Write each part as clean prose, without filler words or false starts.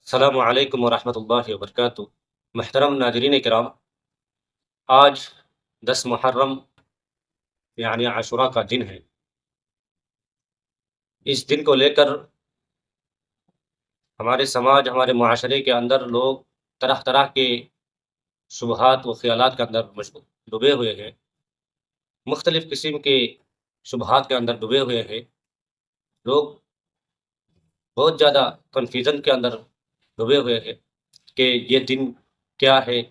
السلام علیکم ورحمۃ اللہ وبرکاتہ۔ محترم ناظرین کرام، آج 10 محرم یعنی عاشوراء کا دن ہے۔ اس دن کو لے کر ہمارے سماج، ہمارے معاشرے کے اندر لوگ طرح طرح کے شبہات و خیالات کے اندر ڈوبے ہوئے ہیں، مختلف قسم کے شبہات کے اندر ڈوبے ہوئے ہیں۔ لوگ بہت زیادہ کنفیوژن کے اندر ڈوبے ہوئے ہیں کہ یہ دن کیا ہے،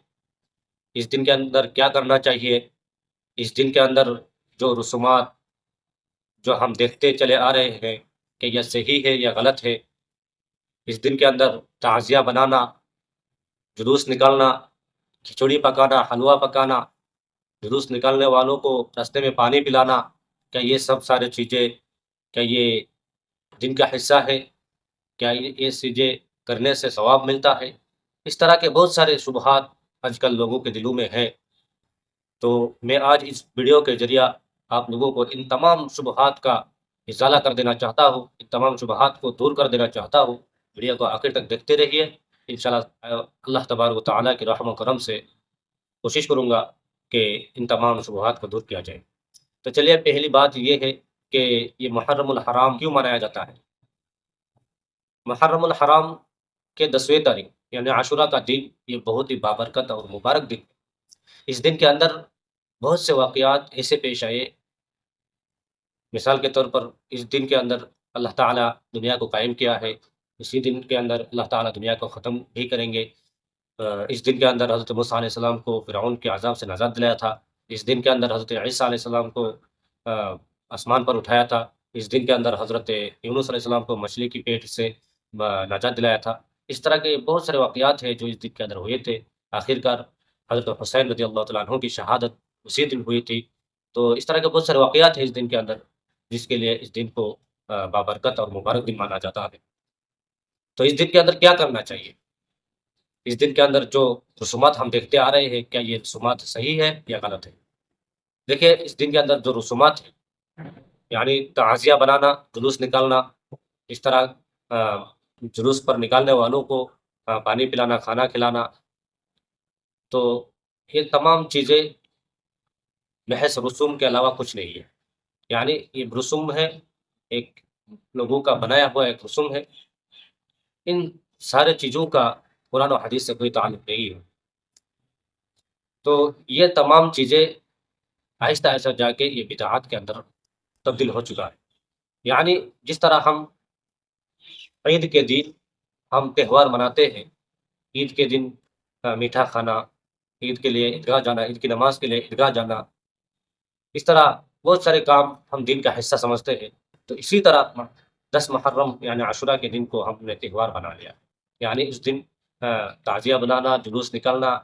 اس دن کے اندر کیا کرنا چاہیے، اس دن کے اندر جو رسومات جو ہم دیکھتے چلے آ رہے ہیں کہ یہ صحیح ہے یا غلط ہے۔ اس دن کے اندر تعزیہ بنانا، جلوس نکالنا، کھچڑی پکانا، حلوہ پکانا، جلوس نکالنے والوں کو راستے میں پانی پلانا، کیا یہ سب سارے چیزیں، کیا یہ دن کا حصہ ہے؟ کیا یہ چیزیں کرنے سے ثواب ملتا ہے؟ اس طرح کے بہت سارے شبہات آج کل لوگوں کے دلوں میں ہیں۔ تو میں آج اس ویڈیو کے ذریعہ آپ لوگوں کو ان تمام شبہات کا ازالہ کر دینا چاہتا ہوں، ان تمام شبہات کو دور کر دینا چاہتا ہوں۔ ویڈیو کو آخر تک دیکھتے رہیے، انشاءاللہ اللہ تبارک و تعالیٰ کے رحم و کرم سے کوشش کروں گا کہ ان تمام شبہات کو دور کیا جائے۔ تو چلیے، پہلی بات یہ ہے کہ یہ محرم الحرام کیوں منایا جاتا ہے؟ محرم الحرام کے 10ویں تاریخ یعنی عاشوراء کا دن یہ بہت ہی بابرکت اور مبارک دن ہے۔ اس دن کے اندر بہت سے واقعات ایسے پیش آئے، مثال کے طور پر اس دن کے اندر اللہ تعالیٰ دنیا کو قائم کیا ہے، اسی دن کے اندر اللہ تعالیٰ دنیا کو ختم بھی کریں گے۔ اس دن کے اندر حضرت موسیٰ علیہ السلام کو فرعون کے عذاب سے نجات دلایا تھا۔ اس دن کے اندر حضرت عیسیٰ علیہ السلام کو آسمان پر اٹھایا تھا۔ اس دن کے اندر حضرت یونس علیہ السلام کو مچھلی کی پیٹ سے نجات دلایا تھا۔ اس طرح کے بہت سارے واقعات ہیں جو اس دن کے اندر ہوئے تھے۔ آخر کار حضرت حسین رضی اللہ تعالیٰ عنہ کی شہادت اسی دن ہوئی تھی۔ تو اس طرح کے بہت سارے واقعات ہیں اس دن کے اندر، جس کے لیے اس دن کو بابرکت اور مبارک دن مانا جاتا ہے۔ تو اس دن کے اندر کیا کرنا چاہیے؟ اس دن کے اندر جو رسومات ہم دیکھتے آ رہے ہیں، کیا یہ رسومات صحیح ہے یا غلط ہے؟ دیکھیں، اس دن کے اندر جو رسومات ہیں یعنی تعزیہ بنانا، جلوس نکالنا، اس طرح جلوس پر نکالنے والوں کو پانی پلانا، کھانا کھلانا، تو یہ تمام چیزیں محض رسوم کے علاوہ کچھ نہیں ہے۔ یعنی یہ رسوم ہے، ایک لوگوں کا بنایا ہوا ایک رسوم ہے۔ ان سارے چیزوں کا قرآن و حدیث سے کوئی تعلق نہیں ہے۔ تو یہ تمام چیزیں آہستہ آہستہ جا کے یہ بدعات کے اندر تبدیل ہو چکا ہے۔ یعنی جس طرح ہم عید کے دن ہم تہوار مناتے ہیں، عید کے دن میٹھا کھانا، عید کے لیے عیدگاہ جانا، عید کی نماز کے لیے عیدگاہ جانا، اس طرح بہت سارے کام ہم دین کا حصہ سمجھتے ہیں۔ تو اسی طرح 10 محرم یعنی عاشوراء کے دن کو ہم نے تہوار بنا لیا۔ یعنی اس دن تعزیہ بنانا، جلوس نکالنا،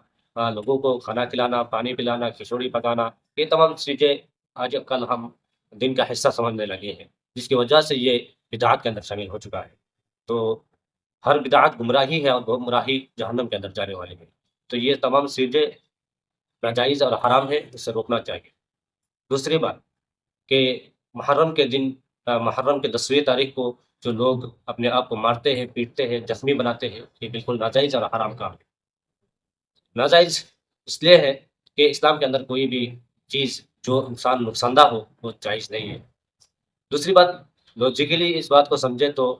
لوگوں کو کھانا کھلانا، پانی پلانا، کھچڑی پکانا، یہ تمام چیزیں آج کل ہم دن کا حصہ سمجھنے لگے ہیں، جس کی وجہ سے یہ بدعات کے اندر شامل ہو چکا ہے۔ تو ہر بدعات گمراہی ہے اور گمراہی جہنم کے اندر جانے والی ہے۔ تو یہ تمام چیزیں ناجائز اور حرام ہے، اس سے روکنا چاہیے۔ دوسری بات کہ محرم کے دن، محرم کے 10ویں تاریخ کو جو لوگ اپنے آپ کو مارتے ہیں، پیٹتے ہیں، زخمی بناتے ہیں، یہ بالکل ناجائز اور حرام کام ہے۔ ناجائز اس لیے ہے کہ اسلام کے اندر کوئی بھی چیز جو انسان نقصان دہ ہو وہ جائز نہیں ہے۔ دوسری بات، لوجیکلی اس بات کو سمجھے تو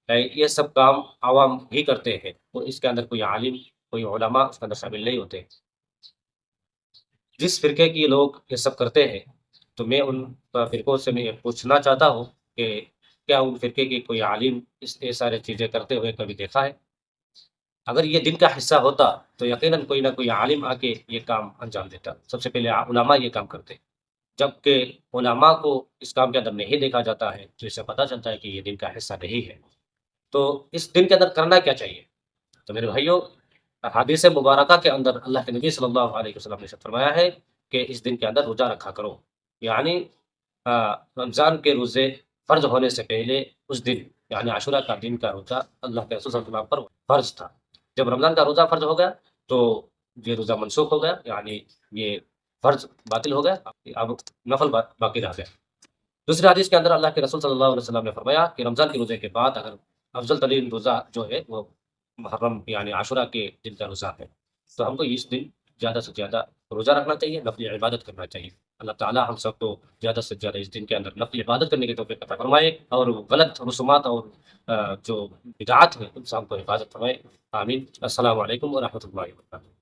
یہ سب کام عوام ہی کرتے ہیں، اور اس کے اندر کوئی عالم، کوئی علماء اس کے اندر شامل نہیں ہوتے۔ جس فرقے کی لوگ یہ سب کرتے ہیں، تو میں ان فرقوں سے میں یہ پوچھنا چاہتا ہوں کہ کیا ان فرقے کے کوئی عالم یہ سارے چیزیں کرتے ہوئے کبھی دیکھا ہے؟ اگر یہ دن کا حصہ ہوتا تو یقیناً کوئی نہ کوئی عالم آ کے یہ کام انجام دیتا۔ سب سے پہلے علماء یہ کام کرتے، جبکہ علماء کو اس کام کے اندر نہیں دیکھا جاتا ہے، تو اس سے پتہ چلتا ہے کہ یہ دن کا حصہ نہیں ہے۔ تو اس دن کے اندر کرنا کیا چاہیے؟ تو میرے بھائیوں، حدیث مبارکہ کے اندر اللہ کے نبی صلی اللہ علیہ وسلم نے فرمایا ہے کہ اس دن کے اندر روزہ رکھا کرو۔ یعنی رمضان کے روزے فرض ہونے سے پہلے اس دن یعنی عاشوراء کا دن کا روزہ اللہ کے رسول صلی اللہ علیہ وسلم پر فرض تھا۔ جب رمضان کا روزہ فرض ہو گیا تو یہ روزہ منسوخ ہو گیا، یعنی یہ فرض باطل ہو گیا، اب نفل باقی رہ گیا۔ دوسری حدیث کے اندر اللہ کے رسول صلی اللہ علیہ وسلم نے فرمایا کہ رمضان کے روزے کے بعد اگر افضل ترین روزہ جو ہے وہ محرم یعنی عاشورہ کے دن کا روزہ ہے، تو ہم کو اس دن زیادہ سے زیادہ روزہ رکھنا چاہیے، نفلی عبادت کرنا چاہیے۔ اللہ تعالیٰ ہم سب کو زیادہ سے زیادہ اس دن کے اندر نفلی عبادت کرنے کی توفیق عطا فرمائے، اور غلط رسومات اور جو بدعات ہیں ان سے ہم کو حفاظت فرمائے۔ آمین۔ السلام علیکم ورحمۃ اللہ وبرکاتہ۔